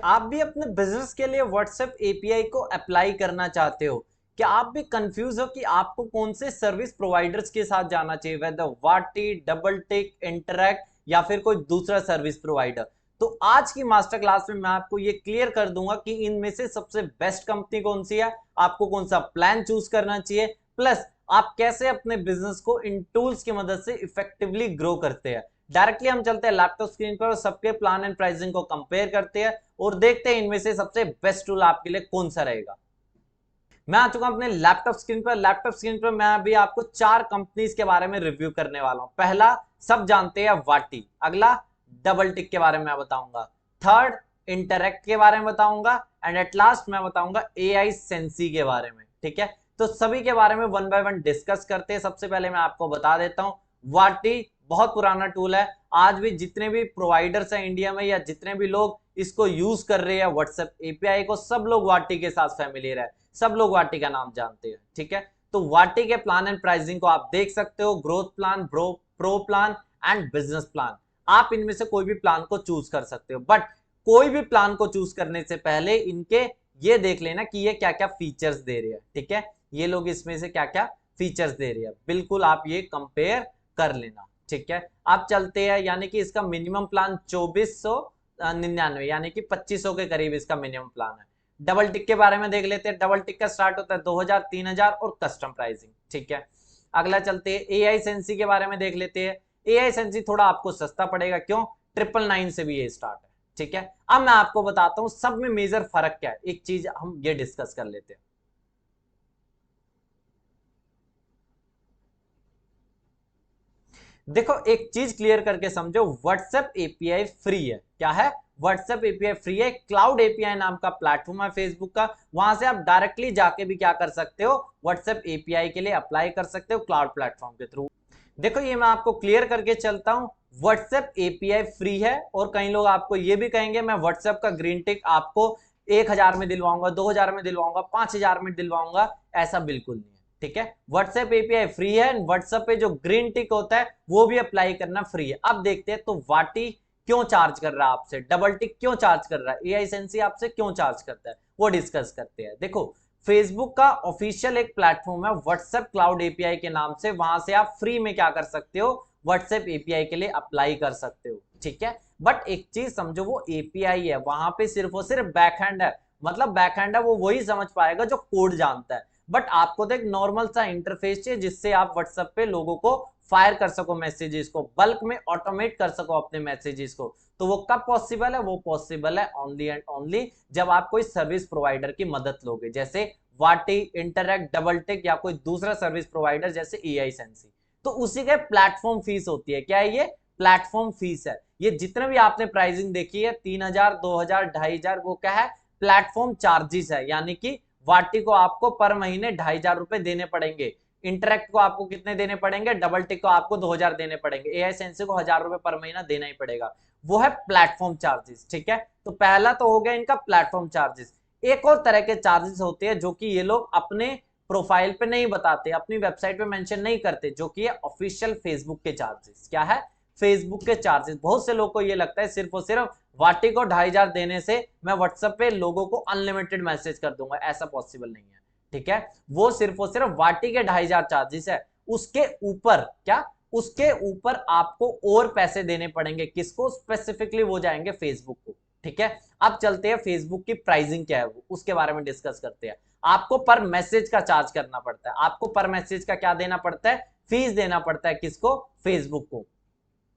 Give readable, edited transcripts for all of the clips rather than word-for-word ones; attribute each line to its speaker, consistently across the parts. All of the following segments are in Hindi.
Speaker 1: आप भी अपने बिजनेस के लिए व्हाट्सएप एपीआई को अप्लाई करना चाहते हो? क्या आप भी कंफ्यूज हो कि आपको कौन से सर्विस प्रोवाइडर्स के साथ जाना चाहिए, वेदर वाटी, डबल टिक, इंटरैक्ट या फिर कोई दूसरा सर्विस प्रोवाइडर? तो आज की मास्टर क्लास में मैं आपको ये क्लियर कर दूंगा कि इनमें से सबसे बेस्ट कंपनी कौन सी है, आपको कौन सा प्लान चूज करना चाहिए, प्लस आप कैसे अपने बिजनेस को इन टूल्स की मदद से इफेक्टिवली ग्रो करते हैं। डायरेक्टली हम चलते हैं लैपटॉप स्क्रीन पर और सबके प्लान एंड प्राइसिंग को कंपेयर करते हैं और देखते हैं इनमें से सबसे बेस्ट टूल आपके लिए कौन सा रहेगा। मैं आ चुका हूं अपने लैपटॉप स्क्रीन पर। लैपटॉप स्क्रीन पर मैं अभी आपको 4 कंपनीज के बारे में रिव्यू करने वाला हूं। पहला सब जानते हैं वाटी, अगला डबल टिक के बारे में मैं बताऊंगा, थर्ड इंटरैक्ट के बारे में बताऊंगा एंड एट लास्ट मैं बताऊंगा एआई सेंसी के बारे में। ठीक है, तो सभी के बारे में वन बाय वन डिस्कस करते हैं। सबसे पहले मैं आपको बता देता हूं, वाटी बहुत पुराना टूल है। आज भी जितने भी प्रोवाइडर्स हैं इंडिया में या जितने भी लोग इसको यूज कर रहे हैं व्हाट्सएप एपीआई को, सब लोग वाटी के साथ फैमिलियर है, सब लोग वाटी का नाम जानते हैं। ठीक है, तो वाटी के प्लान एंड प्राइसिंग को आप देख सकते हो, growth plan, pro plan and business plan. आप इनमें से कोई भी प्लान को चूज कर सकते हो, बट कोई भी प्लान को चूज करने से पहले इनके ये देख लेना कि ये क्या क्या फीचर्स दे रहे हैं। ठीक है, ये लोग इसमें से क्या क्या फीचर्स दे रहे हैं, बिल्कुल आप ये कंपेयर कर लेना। ठीक है, अब चलते हैं, यानी कि इसका मिनिमम प्लान 2499 यानी कि 2500 के करीब इसका मिनिमम प्लान है। डबल टिक के बारे में देख लेते हैं। डबल टिक का स्टार्ट होता है 2000, 3000 और कस्टम प्राइसिंग। ठीक है, अगला चलते हैं एआई सेंसी के बारे में देख लेते हैं। एआई सेंसी थोड़ा आपको सस्ता पड़ेगा, क्यों? 999 से भी ये स्टार्ट है। ठीक है, अब मैं आपको बताता हूं सब में मेजर फर्क क्या है, एक चीज हम ये डिस्कस कर लेते हैं। देखो एक चीज क्लियर करके समझो, व्हाट्सएप एपीआई फ्री है। क्या है? व्हाट्सएप एपीआई फ्री है। क्लाउड एपीआई नाम का प्लेटफॉर्म है फेसबुक का, वहां से आप डायरेक्टली जाके भी क्या कर सकते हो, व्हाट्सएप एपीआई के लिए अप्लाई कर सकते हो क्लाउड प्लेटफॉर्म के थ्रू। देखो ये मैं आपको क्लियर करके चलता हूं, व्हाट्सएप एपीआई फ्री है और कई लोग आपको ये भी कहेंगे मैं व्हाट्सएप का ग्रीन टिक आपको 1000 में दिलवाऊंगा, 2000 में दिलवाऊंगा, 5000 में दिलवाऊंगा। ऐसा बिल्कुल नहीं है। ठीक है, व्हाट्सएप एपीआई फ्री है, व्हाट्सएप पे जो ग्रीन टिक होता है वो भी अप्लाई करना फ्री है। अब देखते हैं तो वाटी क्यों चार्ज कर रहा है आपसे, डबल टिक क्यों चार्ज कर रहा है, एआई सेंसी आपसे क्यों चार्ज करता है, वो डिस्कस करते हैं। देखो फेसबुक का ऑफिशियल एक प्लेटफॉर्म है व्हाट्सएप क्लाउड एपीआई के नाम से, वहां से आप फ्री में क्या कर सकते हो, व्हाट्सएप एपीआई के लिए अप्लाई कर सकते हो। ठीक है, बट एक चीज समझो, वो एपीआई है, वहां पे सिर्फ और सिर्फ बैकहैंड है, मतलब बैकहैंड है, वो वही समझ पाएगा जो कोड जानता है। बट आपको तो एक नॉर्मल सा इंटरफेस चाहिए जिससे आप व्हाट्सएप पे लोगों को फायर कर सको, मैसेजेस को बल्क में ऑटोमेट कर सको अपने मैसेजेस को। तो वो कब पॉसिबल है? वो पॉसिबल है ओनली एंड ओनली जब आप कोई सर्विस प्रोवाइडर की मदद लोगे, जैसे वाटी, इंटरैक्ट, डबल टिक या कोई दूसरा सर्विस प्रोवाइडर जैसे एआई सेंसी। तो उसी के प्लेटफॉर्म फीस होती है। क्या है ये? प्लेटफॉर्म फीस है। ये जितने भी आपने प्राइसिंग देखी है 3000, 2000, 2500, वो क्या है? प्लेटफॉर्म चार्जेस है, यानी कि वाटी को आपको पर महीने 2500 रुपए देने पड़ेंगे, इंटरैक्ट को आपको कितने देने पड़ेंगे, डबल टिक को आपको 2000 देने पड़ेंगे, एआई सेंसी को 1000 रुपए पर महीना देना ही पड़ेगा, वो है प्लेटफॉर्म चार्जेस। ठीक है, तो पहला तो हो गया इनका प्लेटफॉर्म चार्जेस। एक और तरह के चार्जेस होते हैं जो कि ये लोग अपने प्रोफाइल पे नहीं बताते, अपनी वेबसाइट पे मेंशन नहीं करते, जो कि है ऑफिशियल फेसबुक के चार्जेस। क्या है? फेसबुक के चार्जेस। बहुत से लोग को ये लगता है सिर्फ और सिर्फ वाटी को 2500 देने से मैं व्हाट्सएप पे लोगों को अनलिमिटेड मैसेज कर दूंगा, ऐसा पॉसिबल नहीं है। ठीक है, वो सिर्फ और सिर्फ वाटी के 2500 चार्जेस है। उसके ऊपर क्या? उसके ऊपर आपको और पैसे देने पड़ेंगे, किसको? स्पेसिफिकली वो जाएंगे फेसबुक को। ठीक है, अब चलते हैं फेसबुक की प्राइसिंग क्या है वो उसके बारे में डिस्कस करते हैं। आपको पर मैसेज का चार्ज करना पड़ता है, आपको पर मैसेज का क्या देना पड़ता है? फीस देना पड़ता है। किसको? फेसबुक को।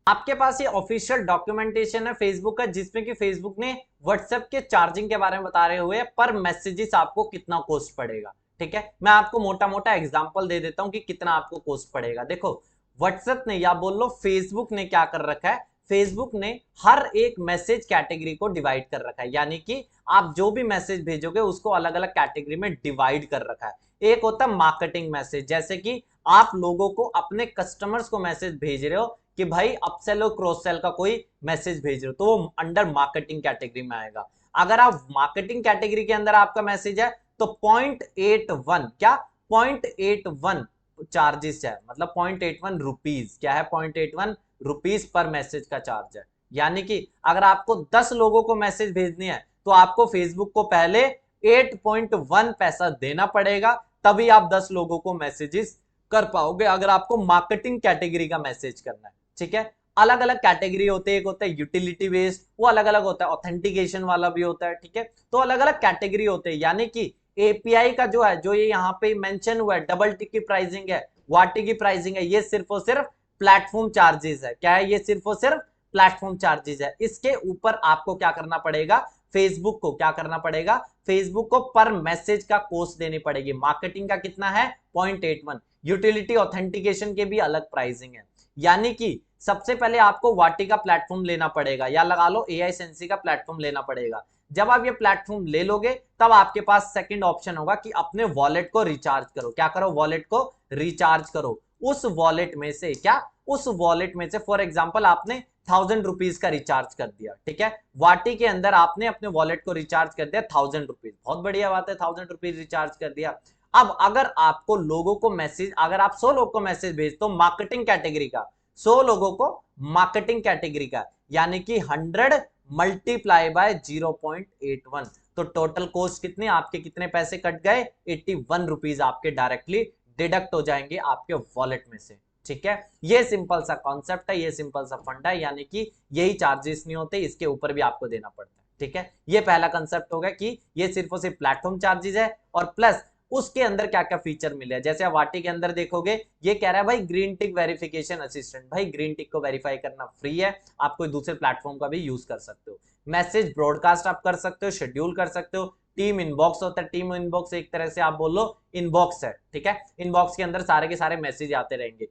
Speaker 1: आपके पास ये ऑफिशियल डॉक्यूमेंटेशन है फेसबुक का, जिसमें कि फेसबुक ने व्हाट्सएप के चार्जिंग के बारे में बता रहे हुए पर मैसेजेस आपको कितना कॉस्ट पड़ेगा। ठीक है, मैं आपको मोटा मोटा एग्जांपल दे देता हूं कि कितना आपको कॉस्ट पड़ेगा। देखो व्हाट्सएप ने या बोल लो फेसबुक ने क्या कर रखा है, फेसबुक ने हर एक मैसेज कैटेगरी को डिवाइड कर रखा है, यानी कि आप जो भी मैसेज भेजोगे उसको अलग अलग कैटेगरी में डिवाइड कर रखा है। एक होता है मार्केटिंग मैसेज, जैसे कि आप लोगों को अपने कस्टमर्स को मैसेज भेज रहे हो कि भाई अपसेल और क्रॉस सेल का कोई मैसेज भेज रहे हो, तो वो अंडर मार्केटिंग कैटेगरी में आएगा। अगर आप मार्केटिंग कैटेगरी के अंदर आपका मैसेज है तो 0.81 क्या 0.81 चार्जेस है, मतलब 0.81 रुपीज। क्या है? 0.81 रुपीज पर मैसेज का चार्ज है। यानी कि अगर आपको 10 लोगों को मैसेज भेजनी है तो आपको फेसबुक को पहले 8.1 पैसा देना पड़ेगा, तभी आप 10 लोगों को मैसेजेस कर पाओगे अगर आपको मार्केटिंग कैटेगरी का मैसेज करना है। ठीक है, अलग अलग कैटेगरी होते हैं, एक होता है यूटिलिटी बेस्ड, वो अलग अलग होता है, ऑथेंटिकेशन वाला भी होता है। ठीक है, तो अलग अलग कैटेगरी होते हैं, यानी कि एपीआई का जो है, जो ये यहाँ पे मेंशन हुआ है, डबल टिक की प्राइसिंग है, वाटी की प्राइसिंग है, ये सिर्फ और सिर्फ प्लेटफॉर्म चार्जेस है। क्या है? ये सिर्फ और सिर्फ प्लेटफॉर्म चार्जेस है। इसके ऊपर आपको क्या करना पड़ेगा? फेसबुक को क्या करना पड़ेगा? फेसबुक को पर मैसेज का कॉस्ट देनी पड़ेगी। मार्केटिंग का कितना है? 0.81। यूटिलिटी ऑथेंटिकेशन के भी अलग प्राइसिंग है। यानी कि सबसे पहले आपको वाटी का प्लेटफॉर्म लेना पड़ेगा, या लगा लो एआई सेंसी का प्लेटफॉर्म लेना पड़ेगा। जब आप ये प्लेटफॉर्म ले लोगे तब आपके पास सेकंड ऑप्शन होगा कि अपने वॉलेट को रिचार्ज करो। क्या करो? वॉलेट को रिचार्ज करो। उस वॉलेट में से क्या? उस वॉलेट में से फॉर एग्जांपल आपने 1000 रुपीज का रिचार्ज कर दिया। ठीक है, वाटी के अंदर आपने अपने वॉलेट को रिचार्ज कर दिया 1000 रुपीज। बहुत बढ़िया बात है, 1000 रुपीज रिचार्ज कर दिया। अब अगर आपको लोगों को मैसेज, अगर आप 100 लोगों को मैसेज भेज तो मार्केटिंग कैटेगरी का, 100 लोगों को मार्केटिंग कैटेगरी का, यानी कि 100 मल्टीप्लाई बाय 0.81, तो टोटल कॉस्ट कितने आपके, कितने पैसे कट गए? 81 रुपीज आपके डायरेक्टली डिडक्ट हो जाएंगे आपके वॉलेट में से। ठीक है, ये सिंपल सा कॉन्सेप्ट है, ये सिंपल सा फंडा है, यानी कि यही चार्जेस नहीं होते, इसके ऊपर भी आपको देना पड़ता है। ठीक है, ये पहला कंसेप्ट होगा कि ये सिर्फ और सिर्फ प्लेटफॉर्म चार्जेस है, और प्लस उसके अंदर क्या क्या फीचर मिले हैं। जैसे आप वाटी के अंदर देखोगे, ये कह रहा है भाई ग्रीन टिक वेरिफिकेशन असिस्टेंट। भाई ग्रीन टिक को वेरीफाई करना फ्री है, आप कोई दूसरे प्लेटफॉर्म का भी यूज कर सकते हो। मैसेज ब्रॉडकास्ट आप कर सकते हो, शेड्यूल कर सकते हो। टीम इनबॉक्स होता है, टीम इनबॉक्स एक तरह से आप बोल लो इनबॉक्स है। ठीक है, इनबॉक्स के अंदर सारे के सारे मैसेज आते रहेंगे।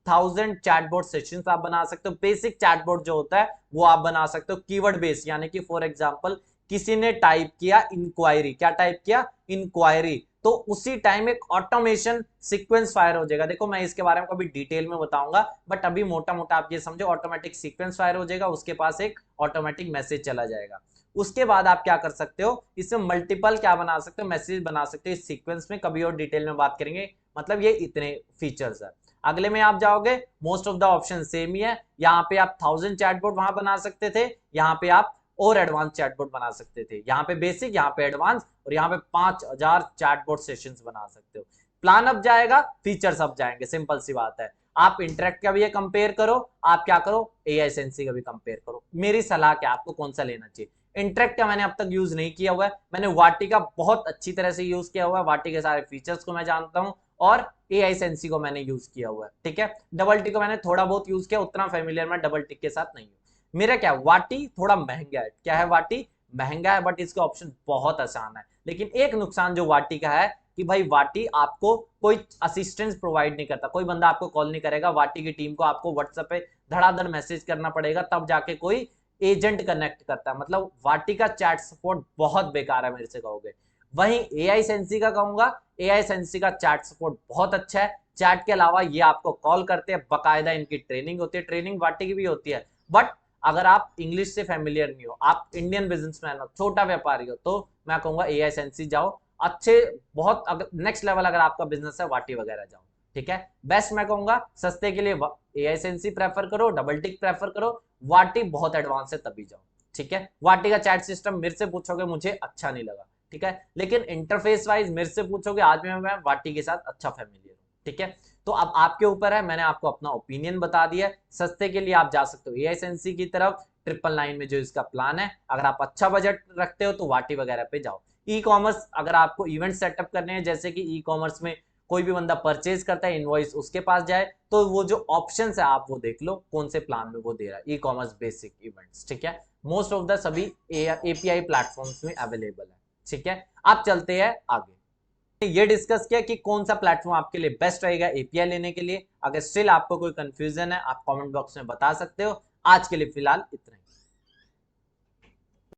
Speaker 1: 1000 चैटबॉट सेशंस आप बना सकते हो। बेसिक चैटबॉट जो होता है वो आप बना सकते हो कीवर्ड बेस्ड, यानी कि फॉर एग्जांपल किसी ने टाइप किया इंक्वायरी, क्या टाइप किया? इंक्वायरी, तो उसी टाइम एक ऑटोमेशन सीक्वेंस फायर हो जाएगा। देखो मैं इसके बारे में कभी डिटेल में बताऊंगा, बट अभी मोटा मोटा आप ये समझो, ऑटोमेटिक सीक्वेंस फायर हो जाएगा, उसके पास एक ऑटोमेटिक मैसेज चला जाएगा। उसके बाद आप क्या कर सकते हो? इसमें मल्टीपल क्या बना सकते हो? मैसेज बना सकते हो इस सीक्वेंस में, कभी और डिटेल में बात करेंगे। मतलब ये इतने फीचर्स है। अगले में आप जाओगे, most of the option same ही है। यहाँ पे आप 1000 चैटबॉट वहां बना सकते थे, यहाँ पे आप और एडवांस चैटबॉट बना सकते थे। यहाँ पे बेसिक, यहाँ पे एडवांस, और यहाँ पे 5000 चैटबॉट सेशंस बना सकते हो। प्लान अप जाएगा, फीचर्स अप जाएंगे, सिंपल सी बात है। आप इंटरेक्ट का भी ये कंपेयर करो, आप क्या करो? एआई सेंसी का भी कंपेयर करो। मेरी सलाह क्या, आपको कौन सा लेना चाहिए? इंटरेक्ट का मैंने अब तक यूज नहीं किया हुआ है, मैंने वाटी का बहुत अच्छी तरह से यूज किया हुआ है, वाटी के सारे फीचर्स को मैं जानता हूं, और एआई सेंसी को मैंने यूज किया हुआ है। ठीक है, डबल टिक को मैंने थोड़ा बहुत यूज किया, उतना फेमिलियर मैं डबल टिक के साथ नहीं हूं। मेरा क्या, वाटी थोड़ा महंगा है। क्या है? वाटी महंगा है, बट इसके ऑप्शन बहुत आसान है। लेकिन एक नुकसान जो वाटी का है कि भाई वाटी आपको कोई असिस्टेंस प्रोवाइड नहीं करता, कोई बंदा आपको कॉल नहीं करेगा। वाटी की टीम को आपको व्हाट्सएप पे धड़ाधड़ मैसेज करना पड़ेगा, तब जाके कोई एजेंट कनेक्ट करता है। मतलब वाटी का चैट सपोर्ट बहुत बेकार है मेरे से कहोगे। वहीं एआई सेंसी का कहूंगा, एआई सेंसी का चैट सपोर्ट बहुत अच्छा है। चैट के अलावा ये आपको कॉल करते हैं, बकायदा इनकी ट्रेनिंग होती है, ट्रेनिंग वाटी की भी होती है। बट अगर आप इंग्लिश से फेमिलियर नहीं हो, आप इंडियन बिजनेसमैन हो, छोटा व्यापारी हो, तो मैं कहूंगा एआई सेंसी जाओ। अच्छे बहुत, अगर नेक्स्ट लेवल अगर आपका बिजनेस है, वाटी वगैरह जाओ। ठीक है, बेस्ट मैं कहूंगा सस्ते के लिए एआई सेंसी प्रेफर करो, डबल टिक प्रेफर करो, वाटी बहुत एडवांस है तभी जाओ। ठीक है, वाटी का चैट सिस्टम मेरे से पूछोगे मुझे अच्छा नहीं लगा। ठीक है, लेकिन इंटरफेस वाइज मेरे से पूछोगे, आज मैं वाटी के साथ अच्छा फेमिलियर हूँ। ठीक है, तो अब आपके ऊपर है, मैंने आपको अपना ओपिनियन बता दिया। सस्ते के लिए आप जा सकते हो एआई सेंसी की तरफ, 999 में जो इसका प्लान है। अगर आप अच्छा बजट रखते हो तो वाटी वगैरह पे जाओ। ई कॉमर्स, अगर आपको इवेंट सेटअप करने हैं, जैसे कि ई कॉमर्स में कोई भी बंदा परचेज करता है, इनवॉइस उसके पास जाए, तो वो जो ऑप्शंस है आप वो देख लो कौन से प्लान में वो दे रहा है। ई कॉमर्स बेसिक इवेंट्स, ठीक है, मोस्ट ऑफ द सभी एपीआई प्लेटफॉर्म्स में अवेलेबल है। ठीक है, आप चलते हैं आगे। ये डिस्कस किया कि कौन सा प्लेटफॉर्म आपके लिए बेस्ट रहेगा एपीआई लेने के लिए। अगर स्टिल आपको कोई कंफ्यूजन है, आप कमेंट बॉक्स में बता सकते हो। आज के लिए फिलहाल इतना ही।